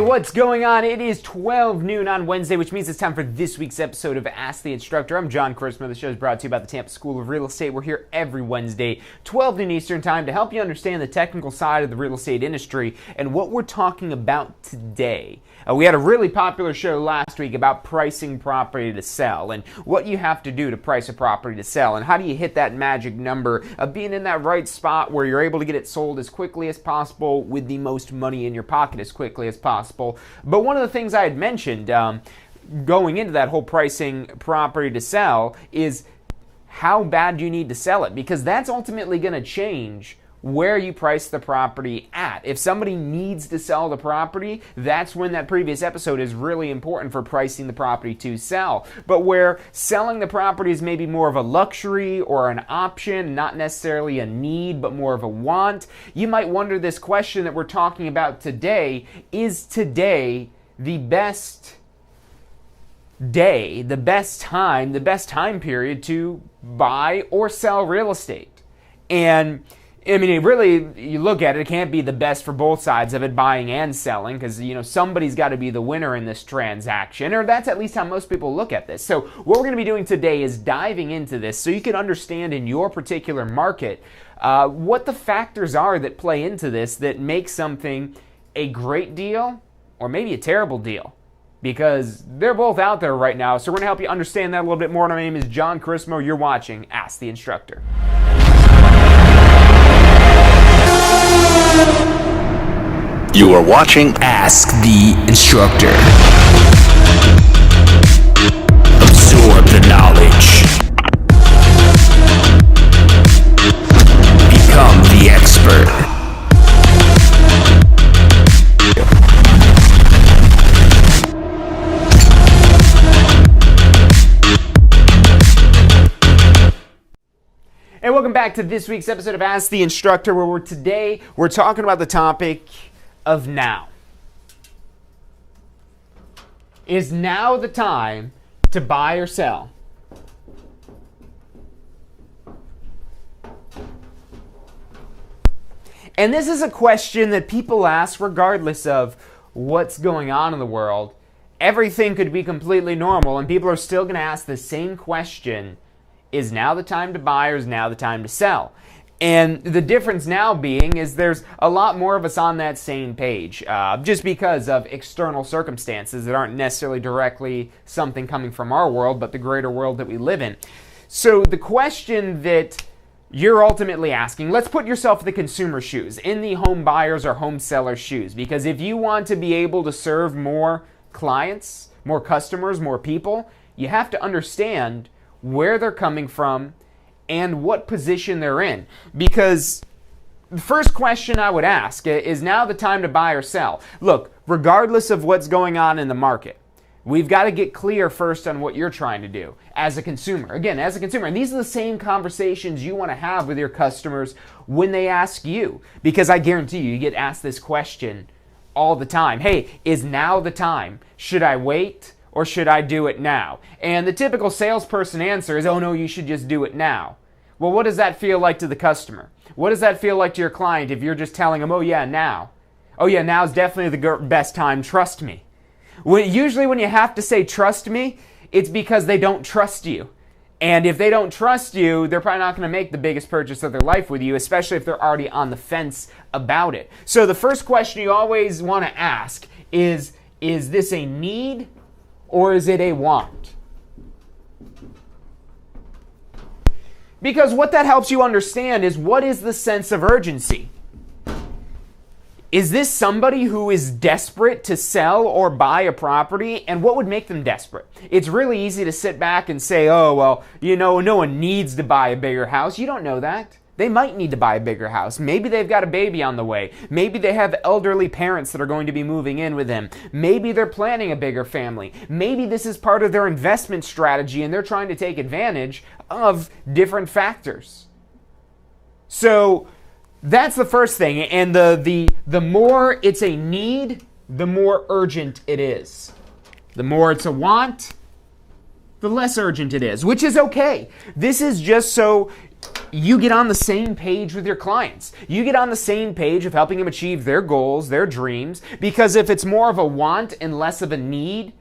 What's going on? It is 12 noon on Wednesday, which means it's time for this week's episode of Ask the Instructor. I'm John Christmas. The show is brought to you by the Tampa School of Real Estate. We're here every Wednesday, 12 noon Eastern Time, to help you understand the technical side of the real estate industry and what we're talking about today. We had a really popular show last week about pricing property to sell and what you have to do to price a property to sell and how do you hit that magic number of being in that right spot where you're able to get it sold as quickly as possible with the most money in your pocket as quickly as possible. But one of the things I had mentioned going into that whole pricing property to sell is how bad do you need to sell it, because that's ultimately going to change where you price the property at. If somebody needs to sell the property, that's when that previous episode is really important for pricing the property to sell. But where selling the property is maybe more of a luxury or an option, not necessarily a need, but more of a want, you might wonder this question that we're talking about today: is today the best day, the best time period to buy or sell real estate? And I mean, it really, you look at it, it can't be the best for both sides of it, buying and selling, because, somebody's got to be the winner in this transaction, or that's at least how most people look at this. So what we're going to be doing today is diving into this so you can understand in your particular market what the factors are that play into this that make something a great deal or maybe a terrible deal, because they're both out there right now. So we're going to help you understand that a little bit more. My name is John Christmas. You're watching Ask the Instructor. You are watching Ask the Instructor. Absorb the knowledge. Become the expert. And welcome back to this week's episode of Ask the Instructor, where today we're talking about the topic of now. Is now the time to buy or sell? And this is a question that people ask regardless of what's going on in the world. Everything could be completely normal, and people are still going to ask the same question: is now the time to buy or is now the time to sell? And the difference now being is there's a lot more of us on that same page, just because of external circumstances that aren't necessarily directly something coming from our world, but the greater world that we live in. So the question that you're ultimately asking, let's put yourself in the consumer's shoes, in the home buyers or home sellers' shoes, because if you want to be able to serve more clients, more customers, more people, you have to understand where they're coming from and what position they're in. Because the first question I would ask is, now the time to buy or sell? Look, regardless of what's going on in the market, we've got to get clear first on what you're trying to do as a consumer. Again, as a consumer, and these are the same conversations you want to have with your customers when they ask you. Because I guarantee you get asked this question all the time. Hey, is now the time? Should I wait? Or should I do it now? And the typical salesperson answer is, oh no, you should just do it now. Well, what does that feel like to the customer? What does that feel like to your client if you're just telling them, oh yeah, now? Oh yeah, now's definitely the best time, trust me. Usually when you have to say trust me, it's because they don't trust you. And if they don't trust you, they're probably not going to make the biggest purchase of their life with you, especially if they're already on the fence about it. So the first question you always want to ask is this a need or is it a want? Because what that helps you understand is, what is the sense of urgency? Is this somebody who is desperate to sell or buy a property? And what would make them desperate? It's really easy to sit back and say, oh, well, no one needs to buy a bigger house. You don't know that. They might need to buy a bigger house. Maybe they've got a baby on the way. Maybe they have elderly parents that are going to be moving in with them. Maybe they're planning a bigger family. Maybe this is part of their investment strategy and they're trying to take advantage of different factors. So that's the first thing. And the more it's a need, the more urgent it is. The more it's a want, the less urgent it is, which is okay. This is just so you get on the same page with your clients. You get on the same page of helping them achieve their goals, their dreams, because if it's more of a want and less of a need,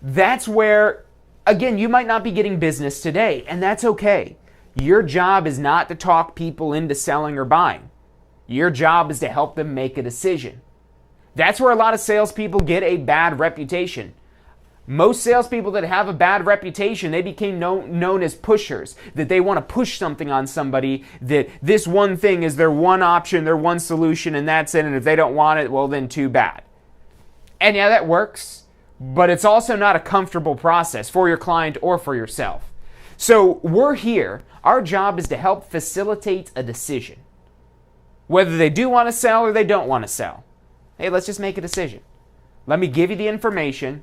that's where, again, you might not be getting business today, and that's okay. Your job is not to talk people into selling or buying. Your job is to help them make a decision. That's where a lot of salespeople get a bad reputation. Most salespeople that have a bad reputation, they became known as pushers, that they want to push something on somebody, that this one thing is their one option, their one solution, and that's it, and if they don't want it, well then too bad. And yeah, that works, but it's also not a comfortable process for your client or for yourself. So we're here, our job is to help facilitate a decision. Whether they do want to sell or they don't want to sell. Hey, let's just make a decision. Let me give you the information.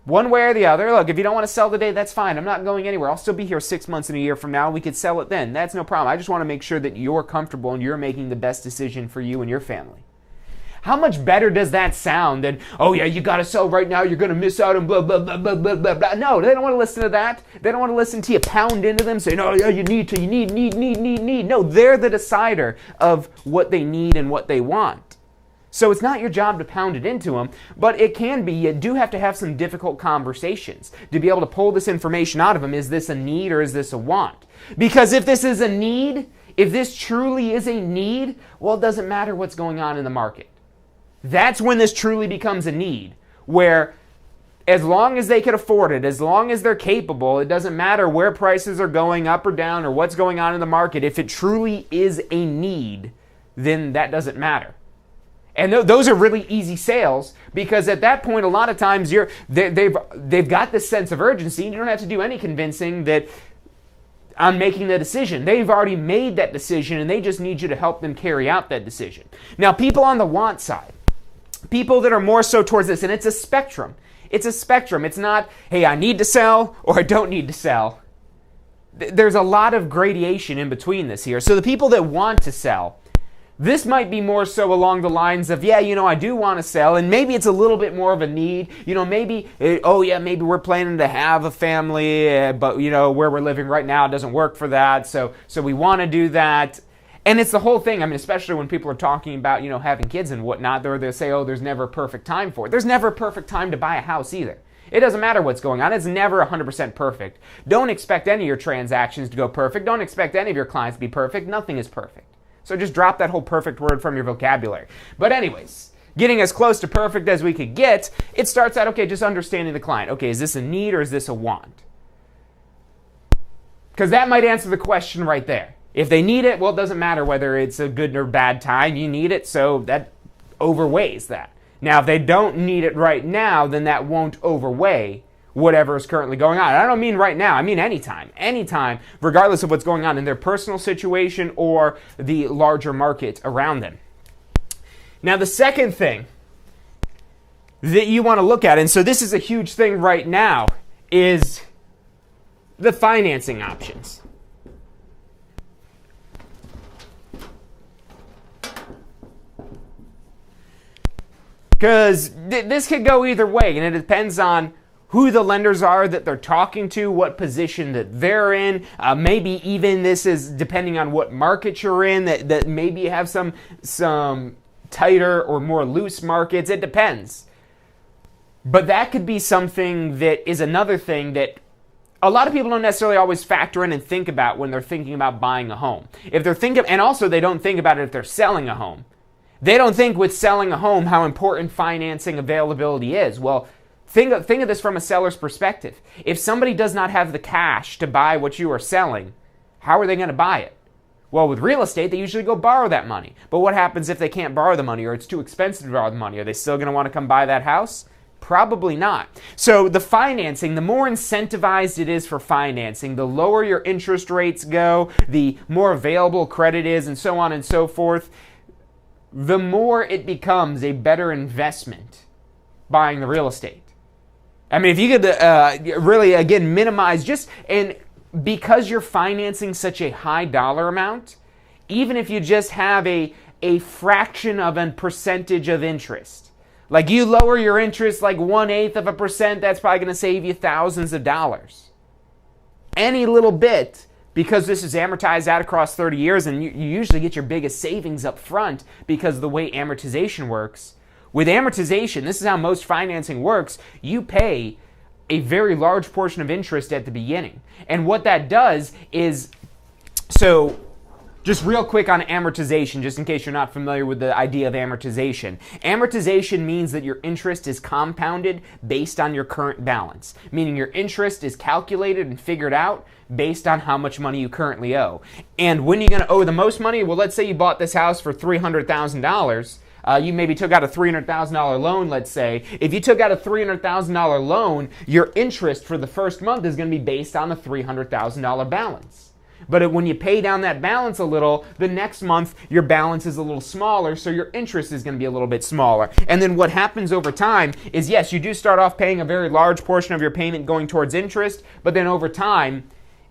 One way or the other. Look, if you don't want to sell today, that's fine. I'm not going anywhere. I'll still be here 6 months and a year from now. We could sell it then. That's no problem. I just want to make sure that you're comfortable and you're making the best decision for you and your family. How much better does that sound than, oh yeah, you got to sell right now, you're going to miss out on blah, blah, blah, blah, blah, blah, blah. No, they don't want to listen to that. They don't want to listen to you pound into them, saying, oh yeah, you need. No, they're the decider of what they need and what they want. So it's not your job to pound it into them, but it can be. You do have to have some difficult conversations to be able to pull this information out of them. Is this a need or is this a want? Because if this is a need, if this truly is a need, well, it doesn't matter what's going on in the market. That's when this truly becomes a need, where as long as they can afford it, as long as they're capable, it doesn't matter where prices are going up or down or what's going on in the market. If it truly is a need, then that doesn't matter. And those are really easy sales, because at that point, a lot of times they've got this sense of urgency, and you don't have to do any convincing that I'm making the decision. They've already made that decision, and they just need you to help them carry out that decision. Now, people on the want side, people that are more so towards this, and it's a spectrum. It's a spectrum. It's not, hey, I need to sell or I don't need to sell. There's a lot of gradation in between this here. So the people that want to sell, this might be more so along the lines of, yeah, I do want to sell, and maybe it's a little bit more of a need. Maybe we're planning to have a family, but, where we're living right now doesn't work for that, so we want to do that. And it's the whole thing. I mean, especially when people are talking about, having kids and whatnot, they'll say, oh, there's never a perfect time for it. There's never a perfect time to buy a house either. It doesn't matter what's going on. It's never 100% perfect. Don't expect any of your transactions to go perfect. Don't expect any of your clients to be perfect. Nothing is perfect. So just drop that whole perfect word from your vocabulary. But anyways, getting as close to perfect as we could get, it starts out, okay, just understanding the client. Okay, is this a need or is this a want? Because that might answer the question right there. If they need it, well, it doesn't matter whether it's a good or bad time. You need it, so that overweighs that. Now, if they don't need it right now, then that won't overweigh whatever is currently going on. I don't mean right now, I mean anytime, regardless of what's going on in their personal situation or the larger market around them. Now, the second thing that you want to look at, and so this is a huge thing right now, is the financing options. Because this could go either way, and it depends on who the lenders are that they're talking to, what position that they're in. Maybe even this is depending on what market you're in, that maybe you have some tighter or more loose markets. It depends. But that could be something that is another thing that a lot of people don't necessarily always factor in and think about when they're thinking about buying a home. And also they don't think about it if they're selling a home. They don't think with selling a home how important financing availability is. Well, think of this from a seller's perspective. If somebody does not have the cash to buy what you are selling, how are they going to buy it? Well, with real estate, they usually go borrow that money. But what happens if they can't borrow the money or it's too expensive to borrow the money? Are they still going to want to come buy that house? Probably not. So the financing, the more incentivized it is for financing, the lower your interest rates go, the more available credit is, and so on and so forth, the more it becomes a better investment buying the real estate. I mean, if you could really, again, minimize and because you're financing such a high dollar amount, even if you just have a fraction of a percentage of interest, like you lower your interest like 1/8%, that's probably going to save you thousands of dollars. Any little bit, because this is amortized out across 30 years, and you usually get your biggest savings up front because of the way amortization works. With amortization, this is how most financing works. You pay a very large portion of interest at the beginning. And what that does is, so just real quick on amortization, just in case you're not familiar with the idea of amortization. Amortization means that your interest is compounded based on your current balance, meaning your interest is calculated and figured out based on how much money you currently owe. And when you're going to owe the most money, well, let's say you bought this house for $300,000. You maybe took out a $300,000 loan, let's say. If you took out a $300,000 loan, your interest for the first month is going to be based on the $300,000 balance. But when you pay down that balance a little, the next month your balance is a little smaller, so your interest is going to be a little bit smaller. And then what happens over time is, yes, you do start off paying a very large portion of your payment going towards interest, but then over time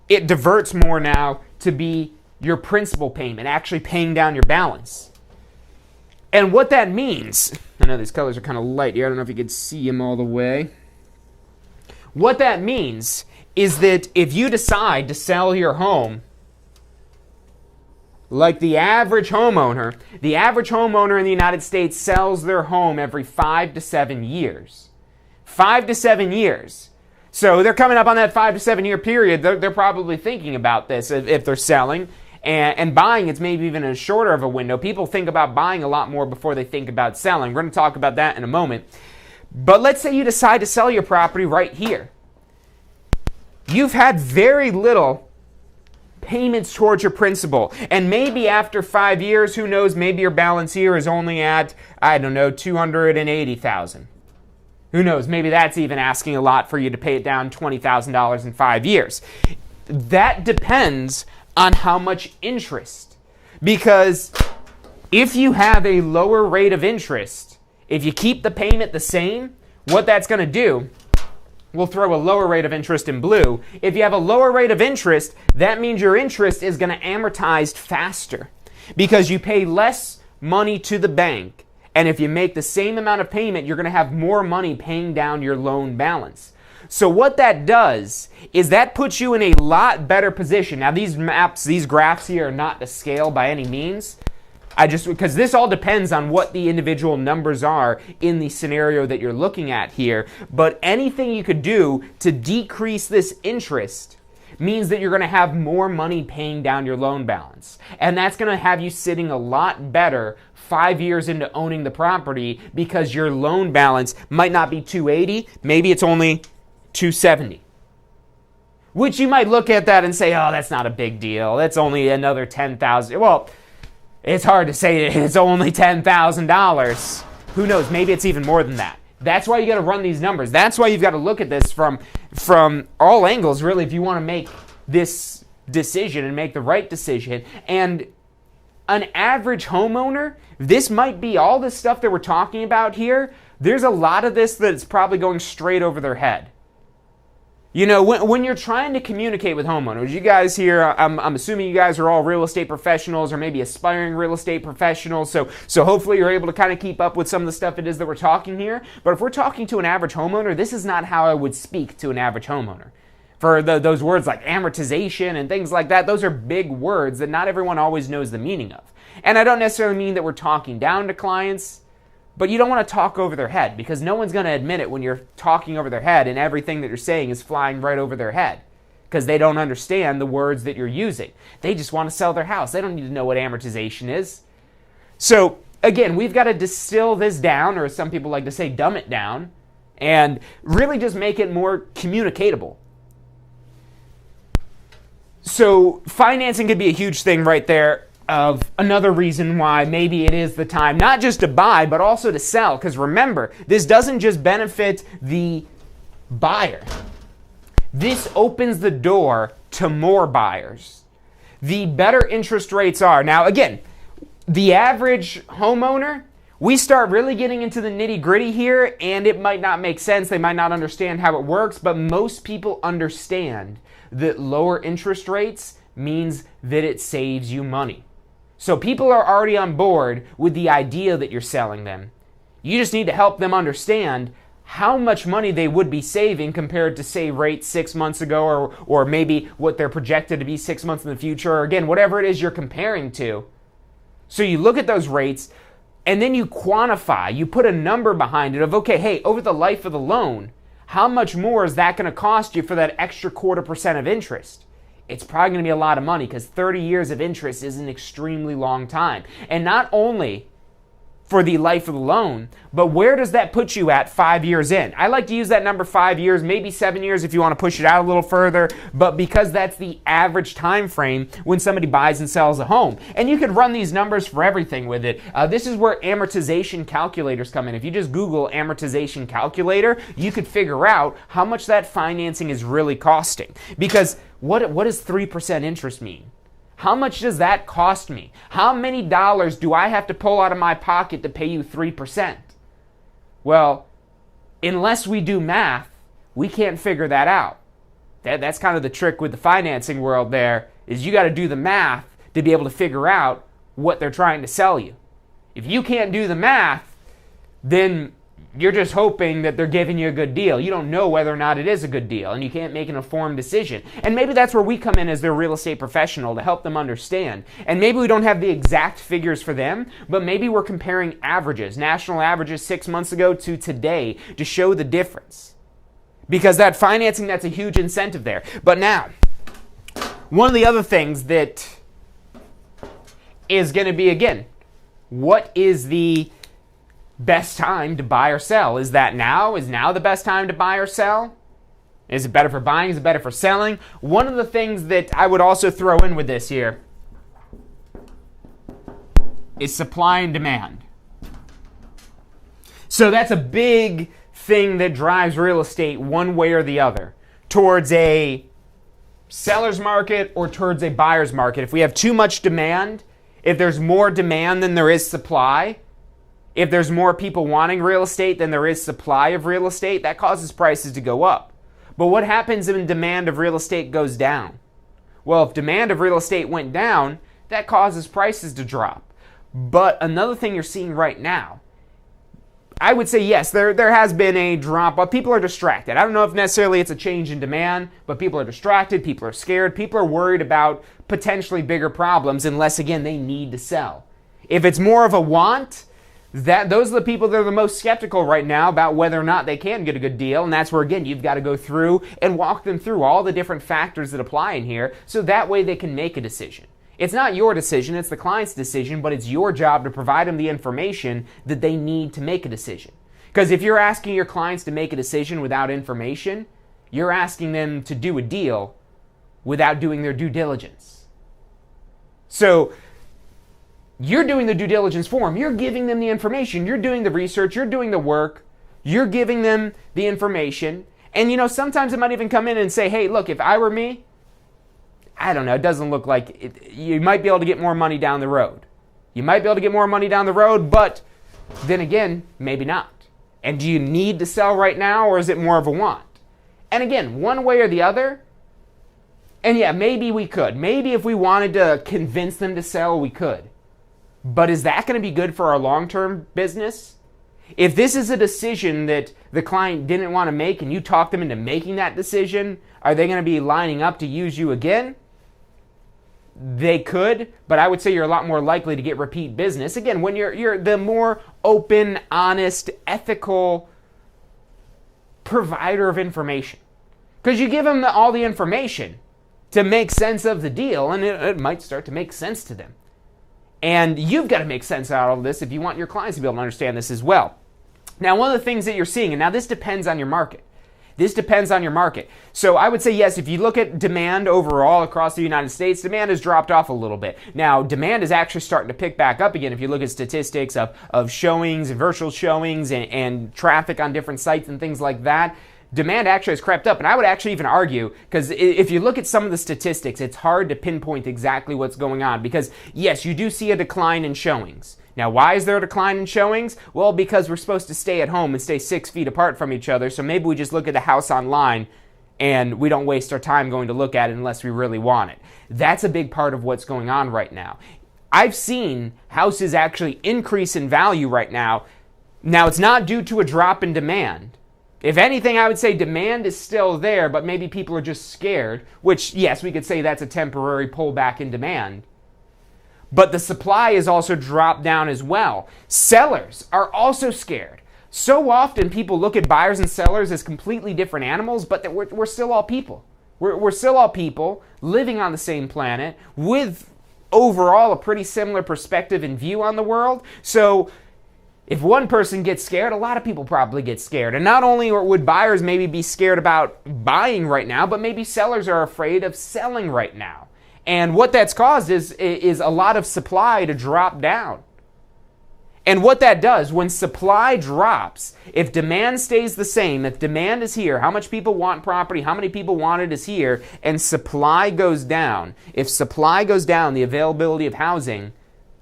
it diverts more now to be your principal payment, actually paying down your balance. And what that means, I know these colors are kind of light here, I don't know if you can see them all the way. What that means is that if you decide to sell your home, like the average homeowner in the United States sells their home every 5 to 7 years. 5 to 7 years. So they're coming up on that 5 to 7 year period. They're probably thinking about this if they're selling. And buying, it's maybe even a shorter of a window. People think about buying a lot more before they think about selling. We're going to talk about that in a moment. But let's say you decide to sell your property right here. You've had very little payments towards your principal. And maybe after 5 years, who knows, maybe your balance here is only at, I don't know, $280,000. Who knows, maybe that's even asking a lot for you to pay it down $20,000 in 5 years. That depends on how much interest. Because if you have a lower rate of interest, if you keep the payment the same, what that's going to do, we'll throw a lower rate of interest in blue. If you have a lower rate of interest, that means your interest is going to amortize faster because you pay less money to the bank. And if you make the same amount of payment, you're going to have more money paying down your loan balance. So what that does is that puts you in a lot better position. Now these maps, these graphs here are not to scale by any means. Because this all depends on what the individual numbers are in the scenario that you're looking at here. But anything you could do to decrease this interest means that you're going to have more money paying down your loan balance. And that's going to have you sitting a lot better 5 years into owning the property because your loan balance might not be 280, maybe it's only 270. Which you might look at that and say, oh, that's not a big deal. That's only another $10,000. Well, it's hard to say it's only $10,000. Who knows? Maybe it's even more than that. That's why you got to run these numbers. That's why you've got to look at this from all angles, really, if you want to make this decision and make the right decision. And an average homeowner, this might be all this stuff that we're talking about here. There's a lot of this that's probably going straight over their head. You know, when you're trying to communicate with homeowners, you guys here, I'm assuming you guys are all real estate professionals or maybe aspiring real estate professionals, so hopefully you're able to kind of keep up with some of the stuff it is that we're talking here. But if we're talking to an average homeowner, this is not how I would speak to an average homeowner. For those words like amortization and things like that, those are big words that not everyone always knows the meaning of. And I don't necessarily mean that we're talking down to clients, but you don't want to talk over their head because no one's going to admit it when you're talking over their head and everything that you're saying is flying right over their head because they don't understand the words that you're using. They just want to sell their house. They don't need to know what amortization is. So again, we've got to distill this down, or as some people like to say, dumb it down, and really just make it more communicatable. So financing could be a huge thing right there. of another reason why maybe it is the time not just to buy, but also to sell. Because remember, this doesn't just benefit the buyer. This opens the door to more buyers. The better interest rates are. Now, again, the average homeowner, we start really getting into the nitty-gritty here, and it might not make sense. They might not understand how it works, but most people understand that lower interest rates means that it saves you money. So people are already on board with the idea that you're selling them. You just need to help them understand how much money they would be saving compared to, say, rates 6 months ago, or maybe what they're projected to be 6 months in the future, or again, whatever it is you're comparing to. So you look at those rates, and then you quantify, you put a number behind it of, okay, hey, over the life of the loan, how much more is that going to cost you for that extra 0.25% of interest? It's probably going to be a lot of money, because 30 years of interest is an extremely long time. And not only for the life of the loan, but where does that put you at 5 years in? I like to use that number 5 years, maybe 7 years if you want to push it out a little further, but because that's the average time frame when somebody buys and sells a home. And you could run these numbers for everything with it. This is where amortization calculators come in. If you just Google amortization calculator, you could figure out how much that financing is really costing. Because what does 3% interest mean? How much does that cost me? How many dollars do I have to pull out of my pocket to pay you 3%? Well, unless we do math, we can't figure that out. That's kind of the trick with the financing world there, is you got to do the math to be able to figure out what they're trying to sell you. If you can't do the math, then you're just hoping that they're giving you a good deal. You don't know whether or not it is a good deal, and you can't make an informed decision. And maybe that's where we come in as their real estate professional to help them understand. And maybe we don't have the exact figures for them, but maybe we're comparing averages, national averages 6 months ago to today, to show the difference. Because that financing, that's a huge incentive there. But now, one of the other things that is going to be, again, what is the best time to buy or sell? Is that now? Is now the best time to buy or sell? Is it better for buying? Is it better for selling? One of the things that I would also throw in with this here is supply and demand. So that's a big thing that drives real estate one way or the other, towards a seller's market or towards a buyer's market. If we have too much demand, if there's more demand than there is supply, if there's more people wanting real estate than there is supply of real estate, that causes prices to go up. But what happens when demand of real estate goes down? Well, if demand of real estate went down, that causes prices to drop. But another thing you're seeing right now, I would say yes, there has been a drop, but people are distracted. I don't know if necessarily it's a change in demand, but people are distracted, people are scared, people are worried about potentially bigger problems unless, again, they need to sell. If it's more of a want, those are the people that are the most skeptical right now about whether or not they can get a good deal, and that's where, again, you've got to go through and walk them through all the different factors that apply in here, so that way they can make a decision. It's not your decision, it's the client's decision, but it's your job to provide them the information that they need to make a decision. Because if you're asking your clients to make a decision without information, you're asking them to do a deal without doing their due diligence. So you're doing the due diligence for them. You're giving them the information. You're doing the research. You're doing the work. You're giving them the information. And, sometimes it might even come in and say, hey, look, if I were me, I don't know, it doesn't look like it. You might be able to get more money down the road. You might be able to get more money down the road, but then again, maybe not. And do you need to sell right now, or is it more of a want? And again, one way or the other, and yeah, maybe we could. Maybe if we wanted to convince them to sell, we could. But is that going to be good for our long-term business? If this is a decision that the client didn't want to make and you talk them into making that decision, are they going to be lining up to use you again? They could, but I would say you're a lot more likely to get repeat business. Again, when you're the more open, honest, ethical provider of information. Because you give them all the information to make sense of the deal, and it might start to make sense to them. And you've got to make sense out of all this if you want your clients to be able to understand this as well. Now, one of the things that you're seeing, and now this depends on your market. This depends on your market. So I would say yes, if you look at demand overall across the United States, demand has dropped off a little bit. Now, demand is actually starting to pick back up again if you look at statistics of showings and virtual showings and traffic on different sites and things like that. Demand actually has crept up, and I would actually even argue, because if you look at some of the statistics, it's hard to pinpoint exactly what's going on, because yes, you do see a decline in showings. Now, why is there a decline in showings? Well, because we're supposed to stay at home and stay 6 feet apart from each other, so maybe we just look at the house online and we don't waste our time going to look at it unless we really want it. That's a big part of what's going on right now. I've seen houses actually increase in value right now. Now, it's not due to a drop in demand. If anything, I would say demand is still there, but maybe people are just scared, which, yes, we could say that's a temporary pullback in demand. But the supply has also dropped down as well. Sellers are also scared. So often people look at buyers and sellers as completely different animals, but we're still all people. We're still all people living on the same planet with overall a pretty similar perspective and view on the world. So if one person gets scared, a lot of people probably get scared. And not only would buyers maybe be scared about buying right now, but maybe sellers are afraid of selling right now. And what that's caused is a lot of supply to drop down. And what that does, when supply drops, if demand stays the same, if demand is here, how much people want property, how many people want it is here, and supply goes down, if supply goes down, the availability of housing,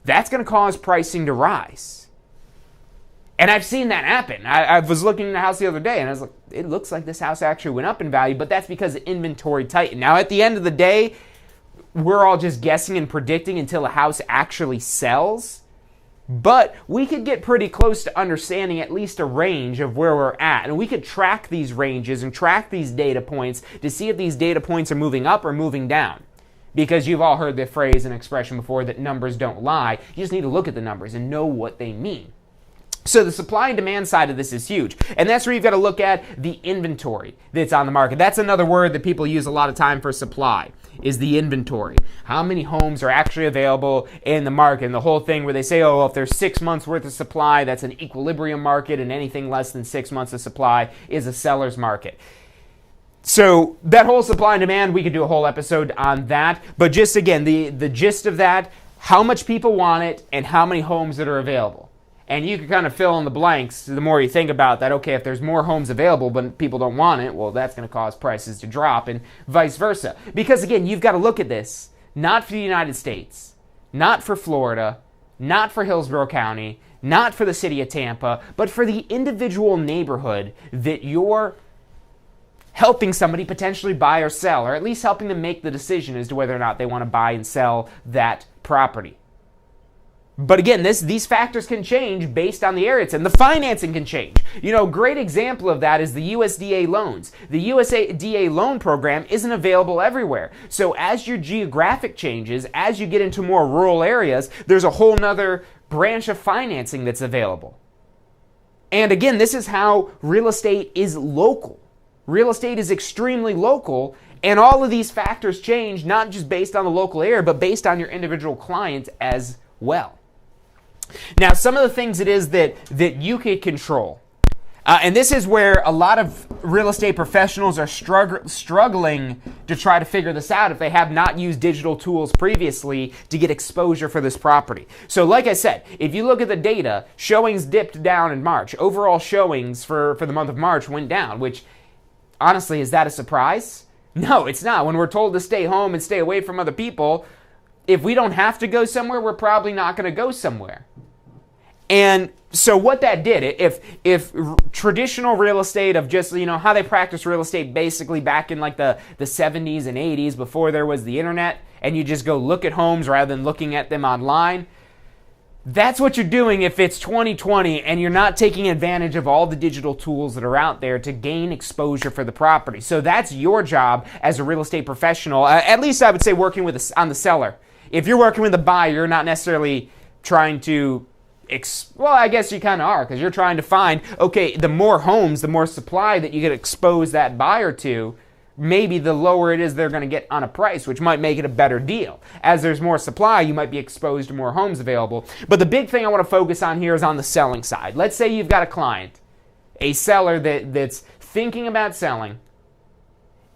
that's going to cause pricing to rise. And I've seen that happen. I was looking at the house the other day, and I was like, it looks like this house actually went up in value, but that's because the inventory tightened. Now, at the end of the day, we're all just guessing and predicting until a house actually sells. But we could get pretty close to understanding at least a range of where we're at. And we could track these ranges and track these data points to see if these data points are moving up or moving down. Because you've all heard the phrase and expression before that numbers don't lie. You just need to look at the numbers and know what they mean. So the supply and demand side of this is huge. And that's where you've got to look at the inventory that's on the market. That's another word that people use a lot of time for supply, is the inventory. How many homes are actually available in the market? And the whole thing where they say, oh, well, if there's 6 months worth of supply, that's an equilibrium market, and anything less than 6 months of supply is a seller's market. So that whole supply and demand, we could do a whole episode on that. But just again, the gist of that, how much people want it and how many homes that are available. And you can kind of fill in the blanks the more you think about that. Okay, if there's more homes available but people don't want it, well, that's going to cause prices to drop, and vice versa. Because again, you've got to look at this not for the United States, not for Florida, not for Hillsborough County, not for the city of Tampa, but for the individual neighborhood that you're helping somebody potentially buy or sell, or at least helping them make the decision as to whether or not they want to buy and sell that property. But again, these factors can change based on the area it's in. The financing can change. Great example of that is the USDA loans. The USDA loan program isn't available everywhere. So as your geographic changes, as you get into more rural areas, there's a whole nother branch of financing that's available. And again, this is how real estate is local. Real estate is extremely local, and all of these factors change, not just based on the local area, but based on your individual client as well. Now, some of the things it is that you can control, and this is where a lot of real estate professionals are struggling to try to figure this out if they have not used digital tools previously to get exposure for this property. So like I said, if you look at the data, showings dipped down in March. Overall showings for the month of March went down, which honestly, is that a surprise? No, it's not. When we're told to stay home and stay away from other people, if we don't have to go somewhere, we're probably not going to go somewhere. And so what that did, if traditional real estate of just, how they practice real estate basically back in like the 70s and 80s before there was the internet, and you just go look at homes rather than looking at them online, that's what you're doing if it's 2020 and you're not taking advantage of all the digital tools that are out there to gain exposure for the property. So that's your job as a real estate professional, at least I would say working on the seller. If you're working with a buyer, you're not necessarily trying to, well, I guess you kind of are, because you're trying to find, okay, the more homes, the more supply that you can expose that buyer to, maybe the lower it is they're going to get on a price, which might make it a better deal. As there's more supply, you might be exposed to more homes available. But the big thing I want to focus on here is on the selling side. Let's say you've got a client, a seller that's thinking about selling,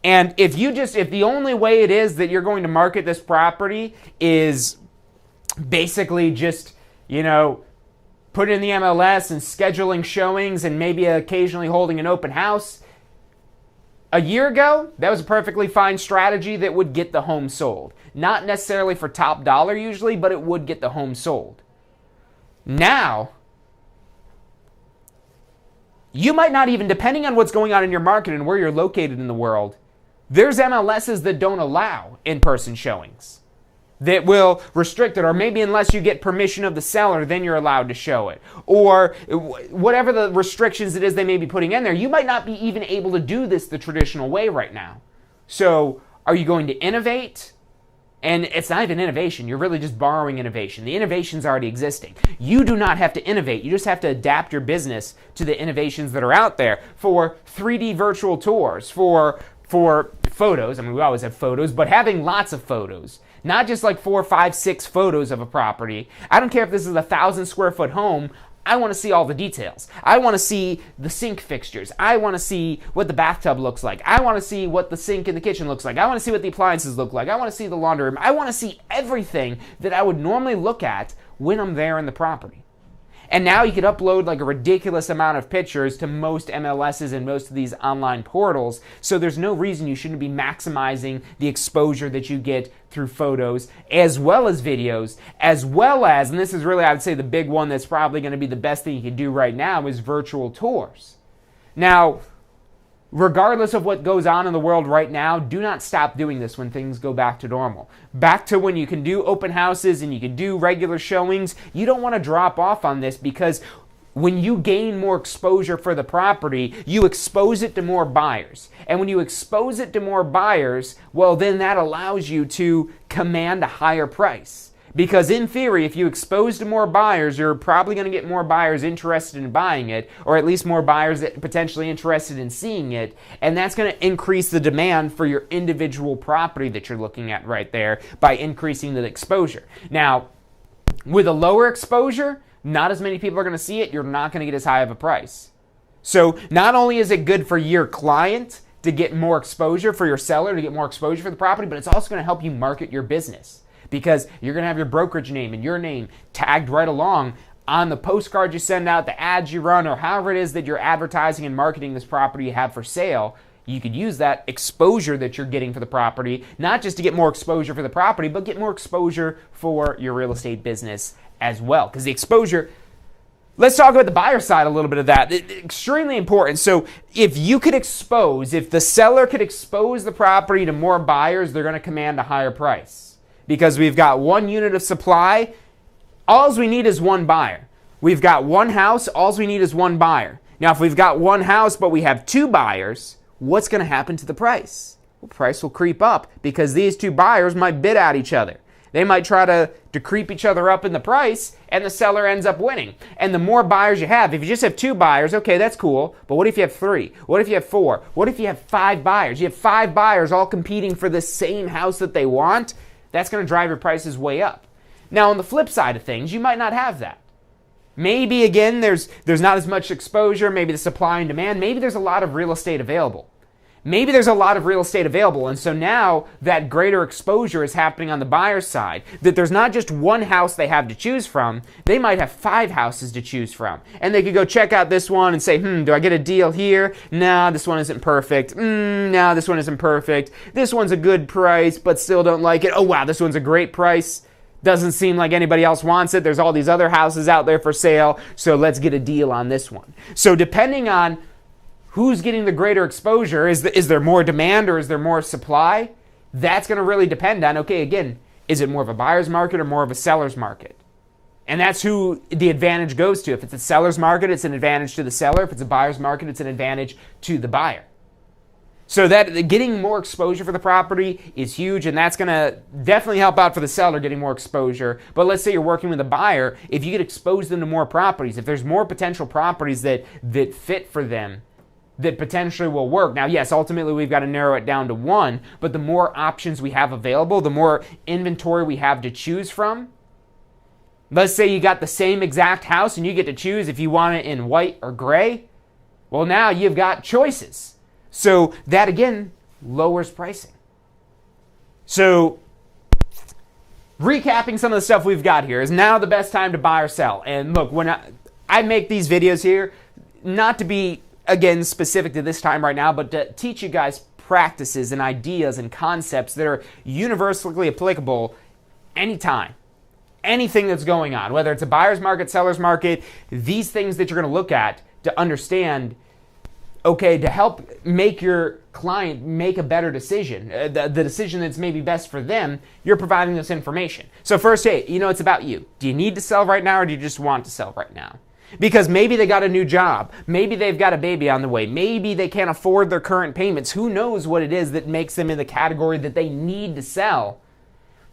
and if the only way it is that you're going to market this property is basically just, put it in the MLS and scheduling showings and maybe occasionally holding an open house, a year ago, that was a perfectly fine strategy that would get the home sold. Not necessarily for top dollar usually, but it would get the home sold. Now, you might not even, depending on what's going on in your market and where you're located in the world, there's MLSs that don't allow in-person showings, that will restrict it, or maybe unless you get permission of the seller, then you're allowed to show it. Or whatever the restrictions it is they may be putting in there, you might not be even able to do this the traditional way right now. So are you going to innovate? And it's not even innovation, you're really just borrowing innovation. The innovation's already existing. You do not have to innovate, you just have to adapt your business to the innovations that are out there for 3D virtual tours, for photos. I mean, we always have photos, but having lots of photos. Not just like 4, 5, 6 photos of a property. I don't care if this is a 1,000 square foot home. I want to see all the details. I want to see the sink fixtures. I want to see what the bathtub looks like. I want to see what the sink in the kitchen looks like. I want to see what the appliances look like. I want to see the laundry room. I want to see everything that I would normally look at when I'm there in the property. And now you could upload like a ridiculous amount of pictures to most MLSs and most of these online portals, so there's no reason you shouldn't be maximizing the exposure that you get through photos, as well as videos, as well as, and this is really, I would say, the big one that's probably going to be the best thing you can do right now, is virtual tours. Now, regardless of what goes on in the world right now, do not stop doing this when things go back to normal. Back to when you can do open houses and you can do regular showings, you don't want to drop off on this, because when you gain more exposure for the property, you expose it to more buyers. And when you expose it to more buyers, well, then that allows you to command a higher price. Because in theory, if you expose to more buyers, you're probably going to get more buyers interested in buying it, or at least more buyers that potentially interested in seeing it, and that's going to increase the demand for your individual property that you're looking at right there by increasing the exposure. Now, with a lower exposure, not as many people are going to see it, you're not going to get as high of a price. So not only is it good for your client to get more exposure, for your seller to get more exposure for the property, but it's also going to help you market your business. Because you're going to have your brokerage name and your name tagged right along on the postcard you send out, the ads you run, or however it is that you're advertising and marketing this property you have for sale. You could use that exposure that you're getting for the property, not just to get more exposure for the property, but get more exposure for your real estate business as well. Because the exposure, let's talk about the buyer side a little bit of that. Extremely important. So if the seller could expose the property to more buyers, they're going to command a higher price. Because we've got one unit of supply, all we need is one buyer. We've got one house, all we need is one buyer. Now, if we've got one house, but we have 2 buyers, what's going to happen to the price? Well, price will creep up because these 2 buyers might bid at each other. They might try to creep each other up in the price, and the seller ends up winning. And the more buyers you have, if you just have 2 buyers, okay, that's cool. But what if you have 3? What if you have 4? What if you have 5 buyers? You have 5 buyers all competing for the same house that they want. That's going to drive your prices way up. Now, on the flip side of things, you might not have that. Maybe, again, there's not as much exposure. Maybe the supply and demand. Maybe there's a lot of real estate available. And so now that greater exposure is happening on the buyer's side, that there's not just one house they have to choose from. They might have 5 houses to choose from. And they could go check out this one and say, do I get a deal here? Nah, this one isn't perfect. No, this one isn't perfect. This one's a good price, but still don't like it. Oh, wow, this one's a great price. Doesn't seem like anybody else wants it. There's all these other houses out there for sale, so let's get a deal on this one. So depending on who's getting the greater exposure, is there more demand or is there more supply? That's going to really depend on, okay, again, is it more of a buyer's market or more of a seller's market? And that's who the advantage goes to. If it's a seller's market, it's an advantage to the seller. If it's a buyer's market, it's an advantage to the buyer. So that getting more exposure for the property is huge, and that's going to definitely help out for the seller getting more exposure. But let's say you're working with a buyer, if you get exposed them to more properties, if there's more potential properties that fit for them, that potentially will work. Now, yes, ultimately we've got to narrow it down to one, but the more options we have available, the more inventory we have to choose from. Let's say you got the same exact house and you get to choose if you want it in white or gray. Well, now you've got choices. So that, again, lowers pricing. So recapping some of the stuff we've got here, is now the best time to buy or sell. And look, when I make these videos here, not to be, again, specific to this time right now, but to teach you guys practices and ideas and concepts that are universally applicable anytime. Anything that's going on, whether it's a buyer's market, seller's market, these things that you're going to look at to understand, okay, to help make your client make a better decision, the decision that's maybe best for them, you're providing this information. So first, hey, it's about you. Do you need to sell right now, or do you just want to sell right now? Because maybe they got a new job. Maybe they've got a baby on the way. Maybe they can't afford their current payments. Who knows what it is that makes them in the category that they need to sell?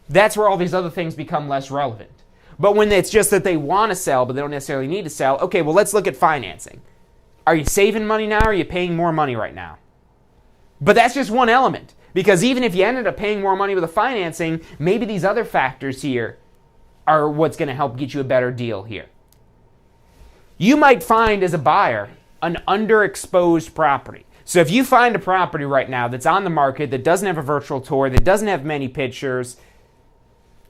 That's where all these other things become less relevant. But when it's just that they want to sell, but they don't necessarily need to sell, okay, well, let's look at financing. Are you saving money now, or are you paying more money right now? But that's just one element. Because even if you ended up paying more money with the financing, maybe these other factors here are what's going to help get you a better deal here. You might find, as a buyer, an underexposed property. So if you find a property right now that's on the market, that doesn't have a virtual tour, that doesn't have many pictures,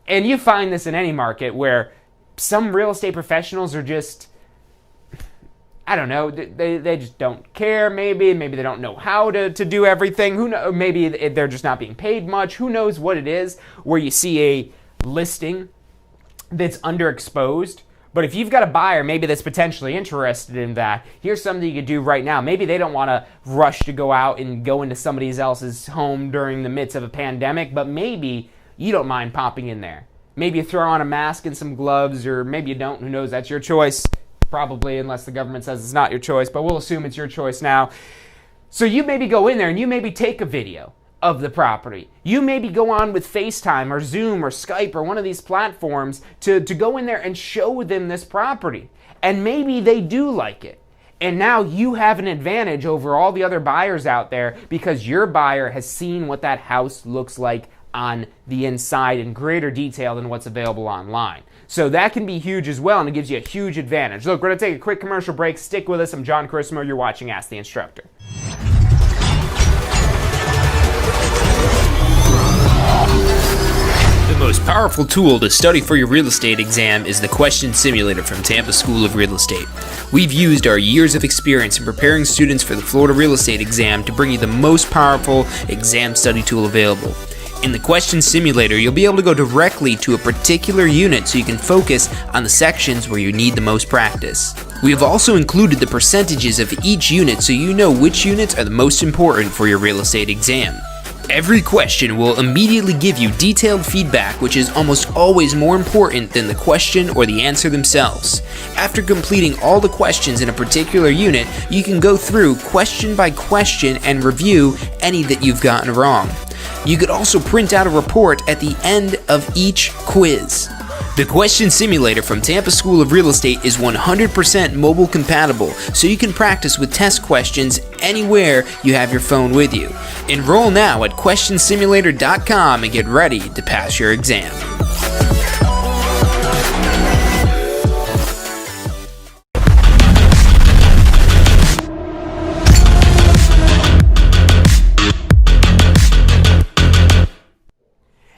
and you find this in any market where some real estate professionals are just, I don't know, they just don't care maybe they don't know how to do everything. Who knows? Maybe they're just not being paid much. Who knows what it is, where you see a listing that's underexposed. But if you've got a buyer maybe that's potentially interested in that, here's something you could do right now. Maybe they don't want to rush to go out and go into somebody else's home during the midst of a pandemic, but maybe you don't mind popping in there. Maybe you throw on a mask and some gloves, or maybe you don't. Who knows? That's your choice. Probably, unless the government says it's not your choice, but we'll assume it's your choice now. So you maybe go in there and you maybe take a video of the property. You maybe go on with FaceTime or Zoom or Skype or one of these platforms to go in there and show them this property. And maybe they do like it. And now you have an advantage over all the other buyers out there because your buyer has seen what that house looks like on the inside in greater detail than what's available online. So that can be huge as well, and it gives you a huge advantage. Look, we're going to take a quick commercial break. Stick with us. I'm John Chrismo. You're watching Ask the Instructor. The most powerful tool to study for your real estate exam is the Question Simulator from Tampa School of Real Estate. We've used our years of experience in preparing students for the Florida real estate exam to bring you the most powerful exam study tool available. In the Question Simulator, you'll be able to go directly to a particular unit so you can focus on the sections where you need the most practice. We have also included the percentages of each unit so you know which units are the most important for your real estate exam. Every question will immediately give you detailed feedback, which is almost always more important than the question or the answer themselves. After completing all the questions in a particular unit, you can go through question by question and review any that you've gotten wrong. You could also print out a report at the end of each quiz. The Question Simulator from Tampa School of Real Estate is 100% mobile compatible, so you can practice with test questions anywhere you have your phone with you. Enroll now at questionsimulator.com and get ready to pass your exam.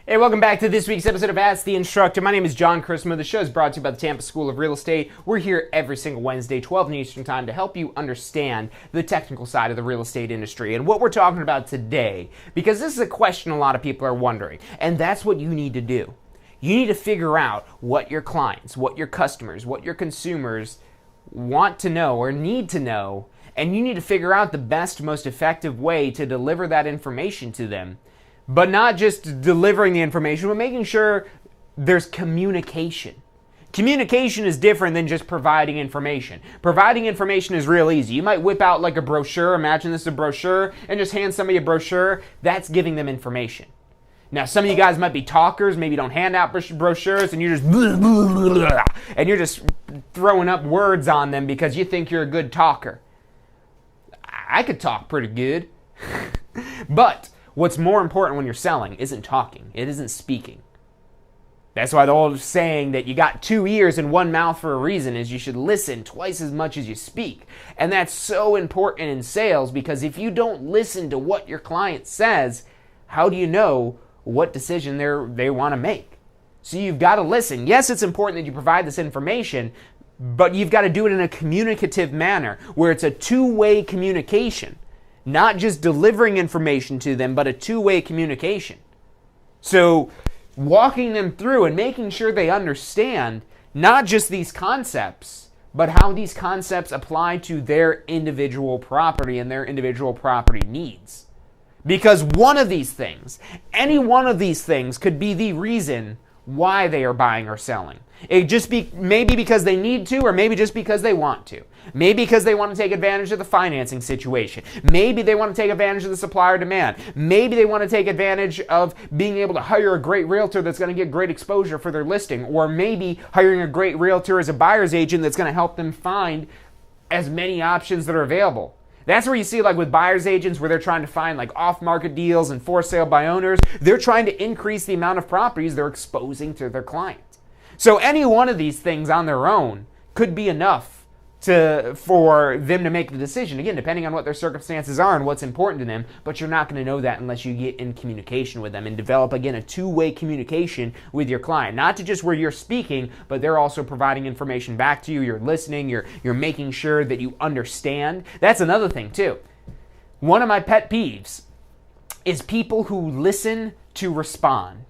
Hey, welcome back to this week's episode of Ask the Instructor. My name is John Chrismo. The show is brought to you by the Tampa School of Real Estate. We're here every single Wednesday, 12 noon Eastern Time, to help you understand the technical side of the real estate industry and what we're talking about today, because this is a question a lot of people are wondering, and that's what you need to do. You need to figure out what your clients, what your customers, what your consumers want to know or need to know, and you need to figure out the best, most effective way to deliver that information to them. But not just delivering the information, but making sure there's communication. Communication is different than just providing information. Providing information is real easy. You might whip out like a brochure, imagine this is a brochure, and just hand somebody a brochure. That's giving them information. Now, some of you guys might be talkers, maybe you don't hand out brochures, and you're just blah, blah, blah, and you're just throwing up words on them because you think you're a good talker. I could talk pretty good. But what's more important when you're selling isn't talking. It isn't speaking. That's why the old saying that you got 2 ears and 1 mouth for a reason is you should listen twice as much as you speak. And that's so important in sales, because if you don't listen to what your client says, how do you know what decision they want to make? So you've got to listen. Yes, it's important that you provide this information, but you've got to do it in a communicative manner where it's a two-way communication, not just delivering information to them, but a two-way communication. So walking them through and making sure they understand not just these concepts, but how these concepts apply to their individual property and their individual property needs. Because one of these things, any one of these things, could be the reason why they are buying or selling. It just be maybe because they need to, or maybe just because they want to. Maybe because they want to take advantage of the financing situation. Maybe they want to take advantage of the supplier demand. Maybe they want to take advantage of being able to hire a great realtor that's going to get great exposure for their listing. Or maybe hiring a great realtor as a buyer's agent that's going to help them find as many options that are available. That's where you see, like with buyer's agents, where they're trying to find like off-market deals and for sale by owners. They're trying to increase the amount of properties they're exposing to their clients. So any one of these things on their own could be enough for them to make the decision, again, depending on what their circumstances are and what's important to them, but you're not going to know that unless you get in communication with them and develop, again, a two-way communication with your client. Not to just where you're speaking, but they're also providing information back to you, you're listening, you're making sure that you understand. That's another thing, too. One of my pet peeves is people who listen to respond.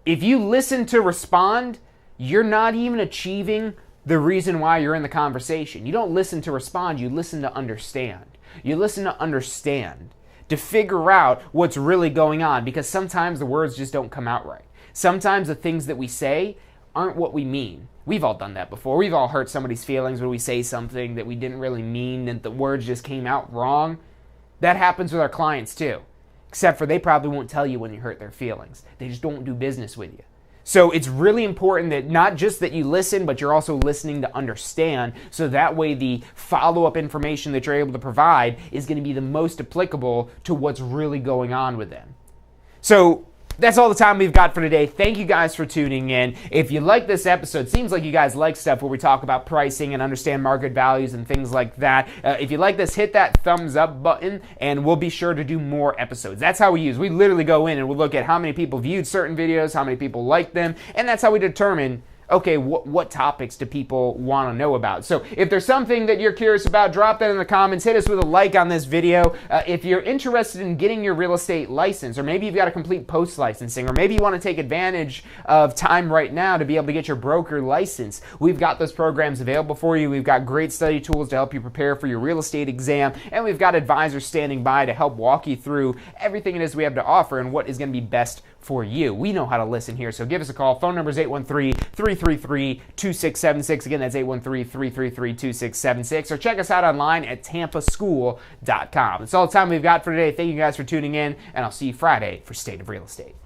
If you listen to respond, you're not even achieving the reason why you're in the conversation. You don't listen to respond, you listen to understand. You listen to understand, to figure out what's really going on, because sometimes the words just don't come out right. Sometimes the things that we say aren't what we mean. We've all done that before. We've all hurt somebody's feelings when we say something that we didn't really mean and the words just came out wrong. That happens with our clients too. Except for they probably won't tell you when you hurt their feelings. They just don't do business with you. So it's really important that not just that you listen, but you're also listening to understand, so that way the follow-up information that you're able to provide is going to be the most applicable to what's really going on with them. So that's all the time we've got for today. Thank you guys for tuning in. If you like this episode, seems like you guys like stuff where we talk about pricing and understand market values and things like that. If you like this, hit that thumbs up button and we'll be sure to do more episodes. That's how we literally go in and we'll look at how many people viewed certain videos, how many people liked them, and that's how we determine, okay, what topics do people want to know about? So if there's something that you're curious about, drop that in the comments. Hit us with a like on this video. If you're interested in getting your real estate license, or maybe you've got a complete post licensing, or maybe you want to take advantage of time right now to be able to get your broker license, we've got those programs available for you. We've got great study tools to help you prepare for your real estate exam, and we've got advisors standing by to help walk you through everything it is we have to offer and what is going to be best for you. We know how to listen here, so give us a call. Phone number is 813-333-2676. Again, that's 813-333-2676. Or check us out online at tampaschool.com. That's all the time we've got for today. Thank you guys for tuning in, and I'll see you Friday for State of Real Estate.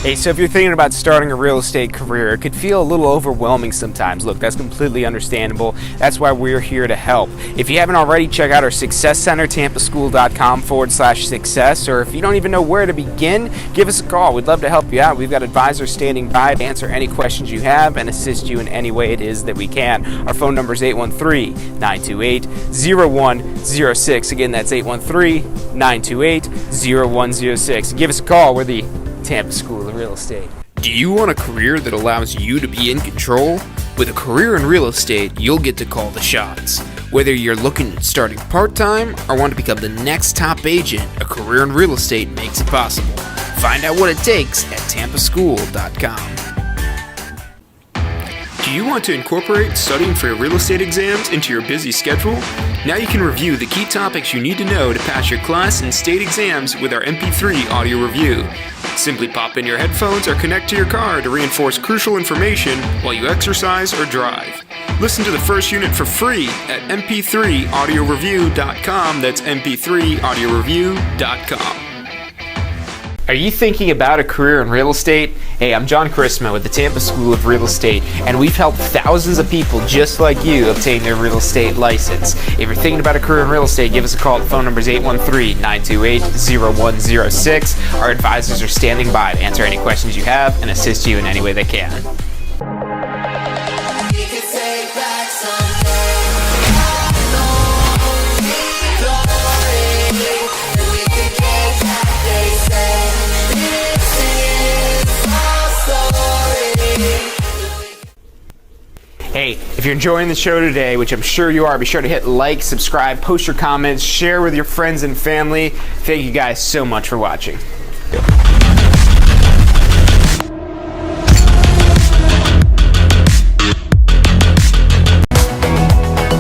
Hey, so if you're thinking about starting a real estate career, it could feel a little overwhelming sometimes. Look, that's completely understandable. That's why we're here to help. If you haven't already, check out our Success Center, tampaschool.com/success. Or if you don't even know where to begin, give us a call. We'd love to help you out. We've got advisors standing by to answer any questions you have and assist you in any way it is that we can. Our phone number is 813-928-0106. Again, that's 813-928-0106. Give us a call. We're the Tampa School of Real Estate. Do you want a career that allows you to be in control? With a career in real estate, you'll get to call the shots. Whether you're looking at starting part-time or want to become the next top agent, a career in real estate makes it possible. Find out what it takes at tampaschool.com. Do you want to incorporate studying for your real estate exams into your busy schedule? Now you can review the key topics you need to know to pass your class and state exams with our MP3 audio review. Simply pop in your headphones or connect to your car to reinforce crucial information while you exercise or drive. Listen to the first unit for free at mp3audioreview.com. That's mp3audioreview.com. Are you thinking about a career in real estate? Hey, I'm John Chrisma with the Tampa School of Real Estate, and we've helped thousands of people just like you obtain their real estate license. If you're thinking about a career in real estate, give us a call. The phone number is 813-928-0106. Our advisors are standing by to answer any questions you have and assist you in any way they can. Hey, if you're enjoying the show today, which I'm sure you are, be sure to hit like, subscribe, post your comments, share with your friends and family. Thank you guys so much for watching.